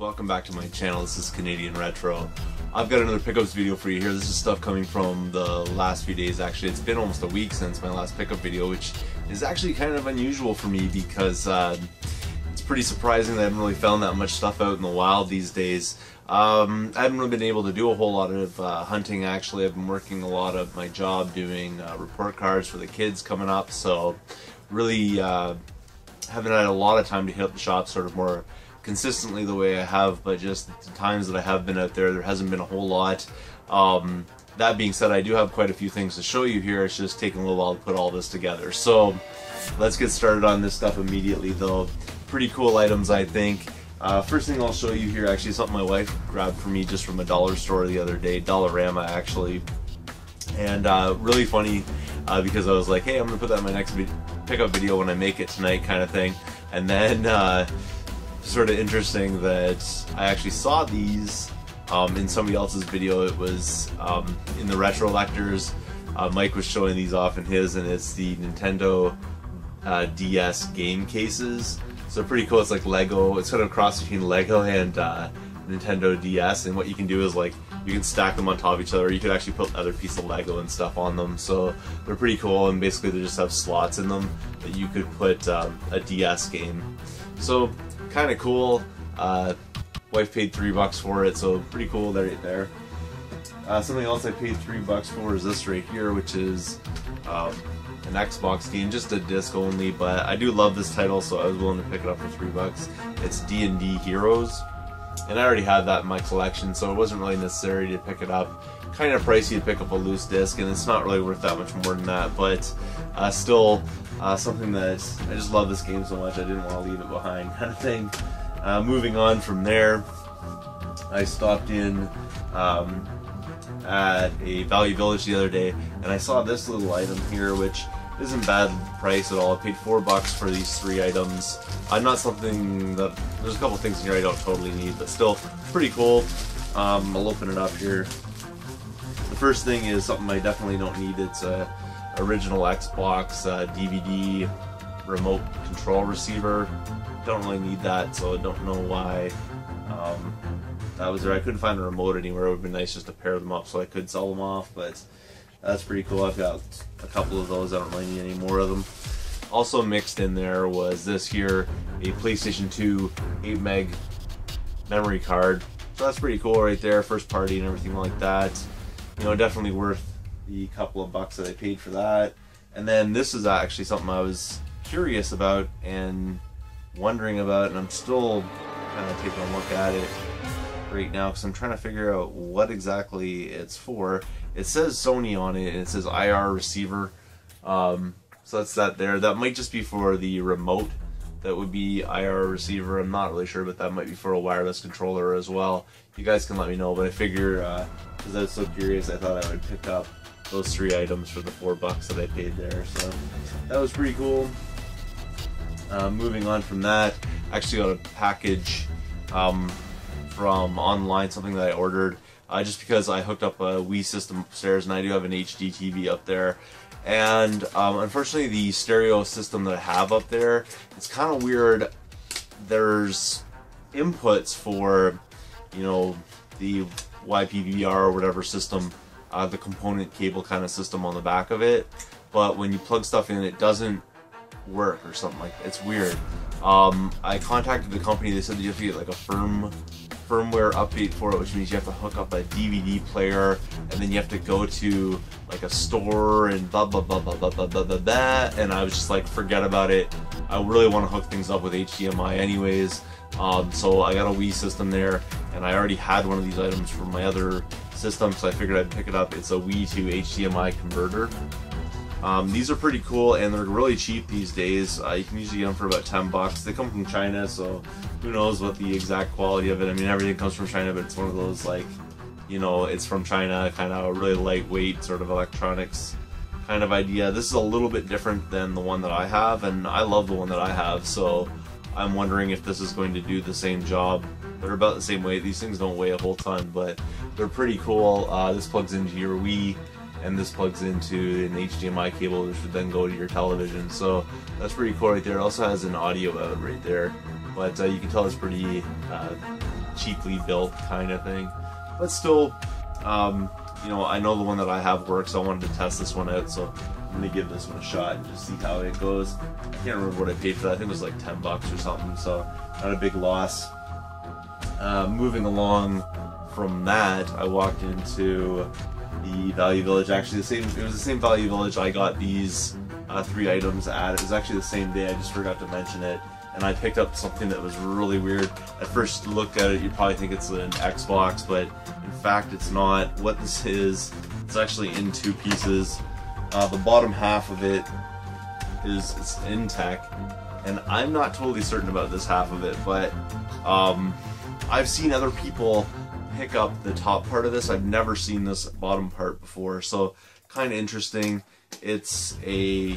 welcome back to my channel. This is Canadian Retro. I've got another pickups video for you here. This is stuff coming from the last few days. Actually, it's been almost a week since my last pickup video, which is actually kind of unusual for me because it's pretty surprising that I haven't really found that much stuff out in the wild these days. I haven't really been able to do a whole lot of hunting. Actually, I've been working a lot of my job doing report cards for the kids coming up, so really haven't had a lot of time to hit up the shop sort of more consistently the way I have, but just the times that I have been out there hasn't been a whole lot. That being said, I do have quite a few things to show you here. It's just taking a little while to put all this together. So let's get started on this stuff immediately though. Pretty cool items, I think. First thing I'll show you here, actually something my wife grabbed for me just from a dollar store the other day, Dollarama actually. And really funny because I was like, hey, I'm gonna put that in my next pickup video when I make it tonight kind of thing. And then sort of interesting that I actually saw these in somebody else's video. It was in the Retrolectors. Mike was showing these off in his, and it's the Nintendo DS game cases. So pretty cool. It's like Lego. It's kind of a cross between Lego and Nintendo DS, and what you can do is like you can stack them on top of each other, or you could actually put other piece of Lego and stuff on them. So they're pretty cool, and basically they just have slots in them that you could put a DS game. So kind of cool. Wife paid $3 for it, so pretty cool right there. Something else I paid $3 for is this right here, which is an Xbox game, just a disc only, but I do love this title, so I was willing to pick it up for $3. It's D&D Heroes, and I already had that in my collection, so it wasn't really necessary to pick it up. Kind of pricey to pick up a loose disc, and it's not really worth that much more than that, but still something that I just love this game so much I didn't want to leave it behind kind of thing. Moving on from there, I stopped in at a Value Village the other day, and I saw this little item here, which isn't bad price at all. I paid $4 for these 3 items. Not something that, there's a couple things in here I don't totally need, but still pretty cool. I'll open it up here. The first thing is something I definitely don't need. It's a original Xbox DVD remote control receiver. Don't really need that, so I don't know why that was there. I couldn't find a remote anywhere. It would be nice just to pair them up so I could sell them off, but that's pretty cool. I've got a couple of those. I don't really need any more of them. Also mixed in there was this here, a PlayStation 2 8 meg memory card. So that's pretty cool right there, first party and everything like that. You know, definitely worth the couple of bucks that I paid for that. And then this is actually something I was curious about and wondering about, and I'm still kind of taking a look at it right now because I'm trying to figure out what exactly it's for. It says Sony on it, and it says IR receiver, so that's that there. That might just be for the remote. That would be IR receiver. I'm not really sure, but that might be for a wireless controller as well. You guys can let me know, but I figure because I was so curious, I thought I would pick up those 3 items for the $4 that I paid there. So that was pretty cool. Moving on from that, I actually got a package from online, something that I ordered just because I hooked up a Wii system upstairs, and I do have an HD TV up there. And unfortunately, the stereo system that I have up there, it's kind of weird. There's inputs for, you know, the YPVR or whatever system, the component cable kind of system on the back of it, but when you plug stuff in, it doesn't work or something like that. It's weird. I contacted the company. They said that you have to get like a firmware update for it, which means you have to hook up a DVD player, and then you have to go to like a store and blah blah blah blah blah blah blah blah blah. And I was just like, forget about it. I really want to hook things up with HDMI anyways. So I got a Wii system there, and I already had one of these items from my other system, so I figured I'd pick it up. It's a Wii to HDMI converter. These are pretty cool, and they're really cheap these days. You can usually get them for about $10. They come from China, so who knows what the exact quality of it. I mean, everything comes from China, but it's one of those, like, you know, it's from China, kind of a really lightweight sort of electronics kind of idea. This is a little bit different than the one that I have, and I love the one that I have, so I'm wondering if this is going to do the same job. They're about the same weight. These things don't weigh a whole ton, but they're pretty cool. This plugs into your Wii, and this plugs into an HDMI cable, which would then go to your television. So that's pretty cool right there. It also has an audio out right there, but you can tell it's pretty cheaply built kind of thing. But still, you know, I know the one that I have works, so I wanted to test this one out, so I'm gonna give this one a shot and just see how it goes. I can't remember what I paid for that. I think it was like 10 bucks or something, so not a big loss. Moving along from that, I walked into the Value Village. Actually, it was the same Value Village I got these 3 items at. It was actually the same day, I just forgot to mention it. And I picked up something that was really weird. At first look at it, you probably think it's an Xbox, but in fact it's not. What this is, it's actually in 2 pieces. The bottom half of it is Intech, and I'm not totally certain about this half of it, but I've seen other people pick up the top part of this. I've never seen this bottom part before, so kind of interesting. It's a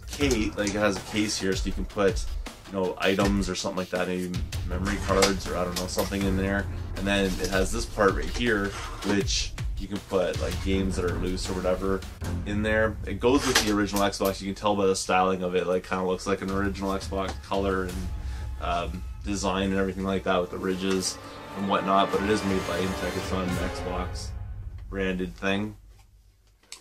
case, like it has a case here, so you can put, you know, items or something like that, maybe memory cards or I don't know, something in there. And then it has this part right here, which you can put like games that are loose or whatever in there. It goes with the original Xbox. You can tell by the styling of it, like kind of looks like an original Xbox color and design and everything like that with the ridges and whatnot, but it is made by Intech. It's not an Xbox branded thing.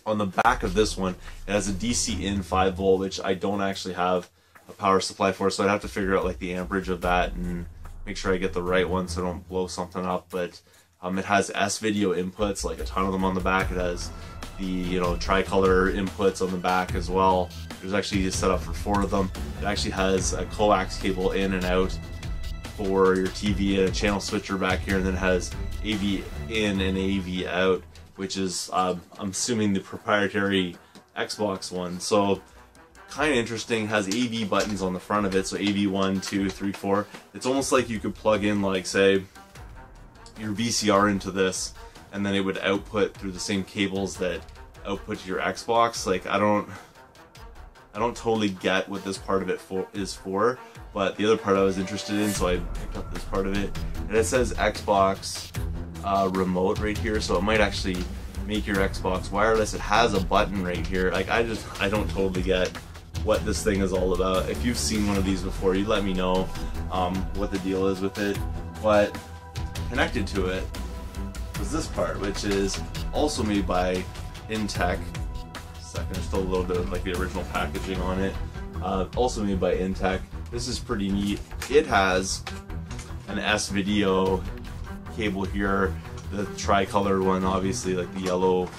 On the back of this one, it has a DC in 5 volt, which I don't actually have a power supply for, so I'd have to figure out like the amperage of that and make sure I get the right one so I don't blow something up. But it has S-Video inputs, like a ton of them on the back. It has the, you know, tricolor inputs on the back as well. There's actually a setup for 4 of them. It actually has a coax cable in and out for your TV and a channel switcher back here, and then it has AV in and AV out, which is, I'm assuming, the proprietary Xbox one. So kind of interesting. Has AV buttons on the front of it, so AV 1, 2, 3, 4. It's almost like you could plug in, like, say, your VCR into this, and then it would output through the same cables that output to your Xbox. Like, I don't totally get what this part of it is for, but the other part I was interested in, so I picked up this part of it. And it says Xbox remote right here, so it might actually make your Xbox wireless. It has a button right here. Like, I don't totally get what this thing is all about. If you've seen one of these before, you let me know what the deal is with it. But connected to it was this part, which is also made by Intech. There's still a little bit of like the original packaging on it. Also made by Intech. This is pretty neat. It has an S-Video cable here, the tricolor one, obviously, like the yellow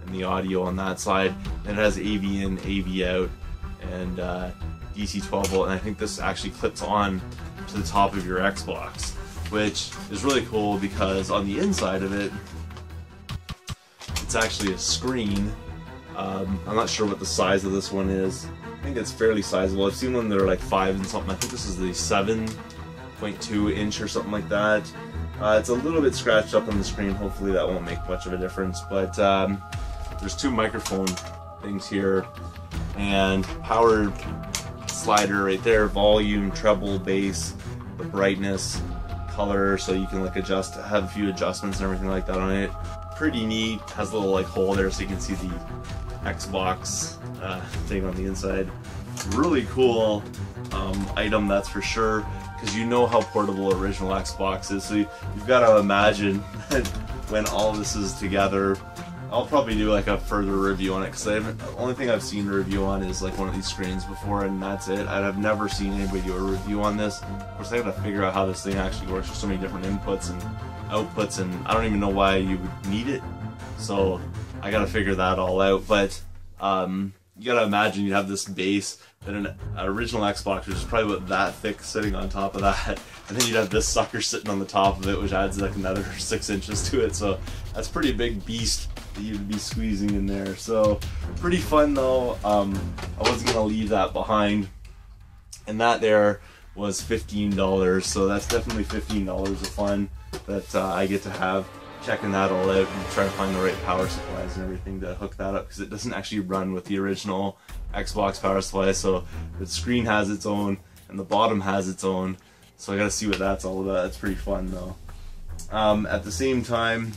and the audio on that side. And it has AV in, AV out, and DC 12 volt. And I think this actually clips on to the top of your Xbox, which is really cool because on the inside of it, it's actually a screen. I'm not sure what the size of this one is. I think it's fairly sizable. I've seen one that are like 5 and something. I think this is the 7.2 inch or something like that. It's a little bit scratched up on the screen. Hopefully that won't make much of a difference. But there's 2 microphone things here, and power slider right there, volume, treble, bass, the brightness, color, so you can like adjust, have a few adjustments and everything like that on it. Pretty neat. Has a little like hole there so you can see the Xbox thing on the inside. Really cool item, that's for sure, because you know how portable original Xbox is, so you've got to imagine that when all this is together. I'll probably do like a further review on it, because the only thing I've seen a review on is like one of these screens before, and that's it. I've never seen anybody do a review on this. Of course, I gotta figure out how this thing actually works. There's so many different inputs and outputs, and I don't even know why you would need it. So I gotta figure that all out. But you gotta imagine you have this base, then an original Xbox, which is probably about that thick, sitting on top of that, and then you'd have this sucker sitting on the top of it, which adds like another 6 inches to it. So that's a pretty big beast that you'd be squeezing in there. So pretty fun though. I wasn't gonna leave that behind, and that there was $15, so that's definitely $15 of fun that I get to have checking that all out and trying to find the right power supplies and everything to hook that up, because it doesn't actually run with the original Xbox power supply. So the screen has its own and the bottom has its own, so I gotta see what that's all about. That's pretty fun though. At the same time,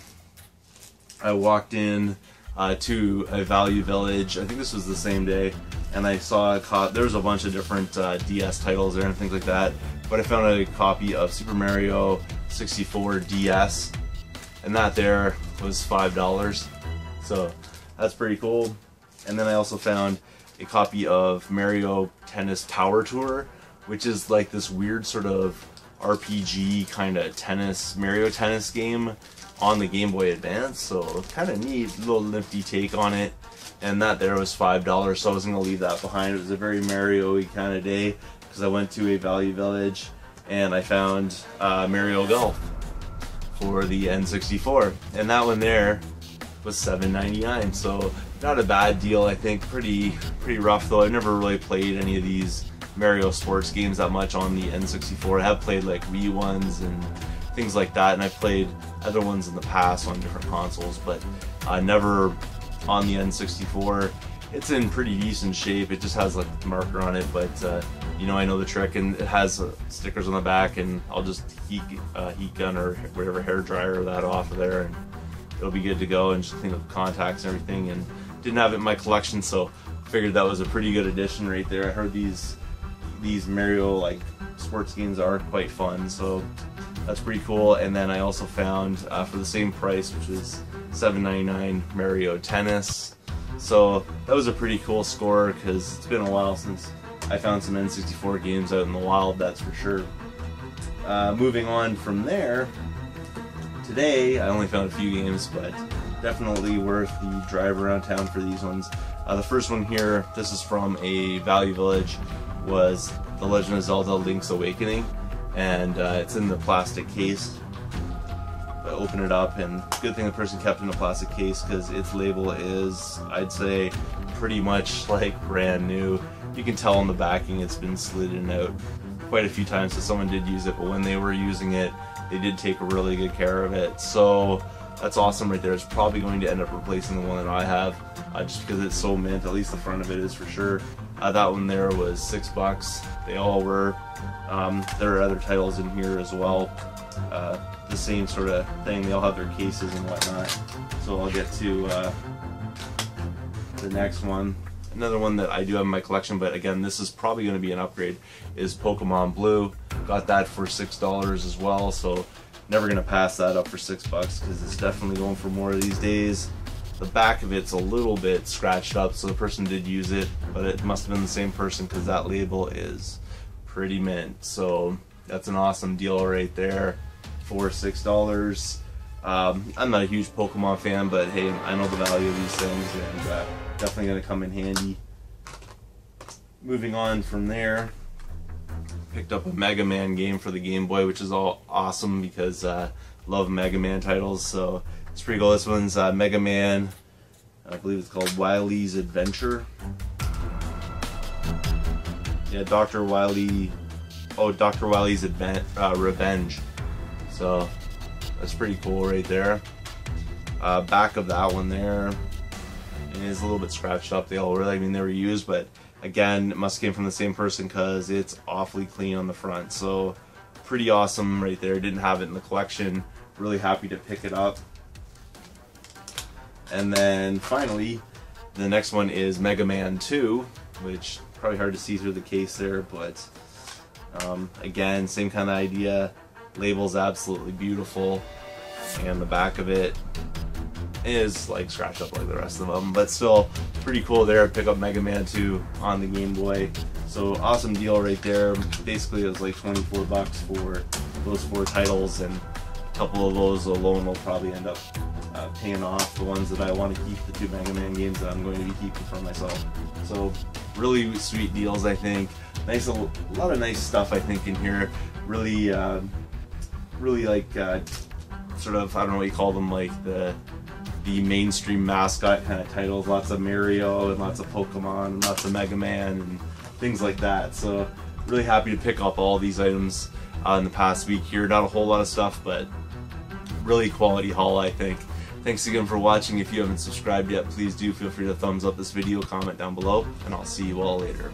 I walked in to a Value Village. I think this was the same day, and I saw there was a bunch of different DS titles there and things like that, but I found a copy of Super Mario 64 DS, and that there was $5. So that's pretty cool. And then I also found a copy of Mario Tennis Power Tour, which is like this weird sort of RPG kind of tennis, Mario Tennis game on the Game Boy Advance. So kind of neat, little nifty take on it. And that there was $5, so I wasn't gonna leave that behind. It was a very Mario-y kind of day because I went to a Value Village and I found Mario Golf for the N64, and that one there was $7.99. So not a bad deal, I think. Pretty rough though. I've never really played any of these Mario sports games that much on the N64. I have played like Wii ones and things like that, and I've played other ones in the past on different consoles, but never on the N64. It's in pretty decent shape. It just has like a marker on it, but you know, I know the trick, and it has stickers on the back, and I'll just heat gun or whatever hair dryer that off of there, and it'll be good to go, and just clean up the contacts and everything. And didn't have it in my collection, so figured that was a pretty good addition right there. I heard these Mario like sports games are quite fun, so that's pretty cool. And then I also found for the same price, which was $7.99, Mario Tennis. So that was a pretty cool score because it's been a while since I found some N64 games out in the wild, that's for sure. Moving on from there, today I only found a few games, but definitely worth the drive around town for these ones. The first one here, this is from a Value Village, was The Legend of Zelda Link's Awakening, and it's in the plastic case. I open it up, and good thing the person kept it in a plastic case because its label is, I'd say, pretty much like brand new. You can tell on the backing it's been slid in and out quite a few times, so someone did use it, but when they were using it, they did take really good care of it. So that's awesome right there. It's probably going to end up replacing the one that I have, just because it's so mint. At least the front of it is for sure. That one there was $6. They all were. There are other titles in here as well. The same sort of thing. They all have their cases and whatnot. So I'll get to the next one. Another one that I do have in my collection, but again, this is probably going to be an upgrade, is Pokemon Blue. Got that for $6 as well, so never going to pass that up for $6 because it's definitely going for more these days. The back of it's a little bit scratched up, so the person did use it, but it must have been the same person because that label is pretty mint. So that's an awesome deal right there for $6. I'm not a huge Pokemon fan, but hey, I know the value of these things, and definitely going to come in handy. Moving on from there, picked up a Mega Man game for the Game Boy, which is all awesome because love Mega Man titles, so it's pretty cool. This one's Mega Man, I believe it's called Wily's Adventure. Yeah, Dr. Wily, Dr. Wily's Revenge. So that's pretty cool right there. Back of that one there, it is a little bit scratched up. They all were, I mean, they were used, but again, it must have came from the same person because it's awfully clean on the front. So pretty awesome right there. Didn't have it in the collection. Really happy to pick it up. And then finally, the next one is Mega Man 2, which probably hard to see through the case there, but again, same kind of idea. Label's absolutely beautiful, and the back of it is like scratched up like the rest of them, but still pretty cool there. Pick up Mega Man 2 on the Game Boy. So awesome deal right there. Basically it was like $24 for those 4 titles, and a couple of those alone will probably end up paying off the ones that I want to keep, the 2 Mega Man games that I'm going to be keeping for myself. So really sweet deals, I think. Nice, a lot of nice stuff I think in here. Really really like sort of, I don't know what you call them, like the mainstream mascot kind of titles. Lots of Mario and lots of Pokemon and lots of Mega Man and things like that. So really happy to pick up all these items in the past week here. Not a whole lot of stuff, but really quality haul, I think. Thanks again for watching. If you haven't subscribed yet, please do feel free to thumbs up this video, comment down below, and I'll see you all later.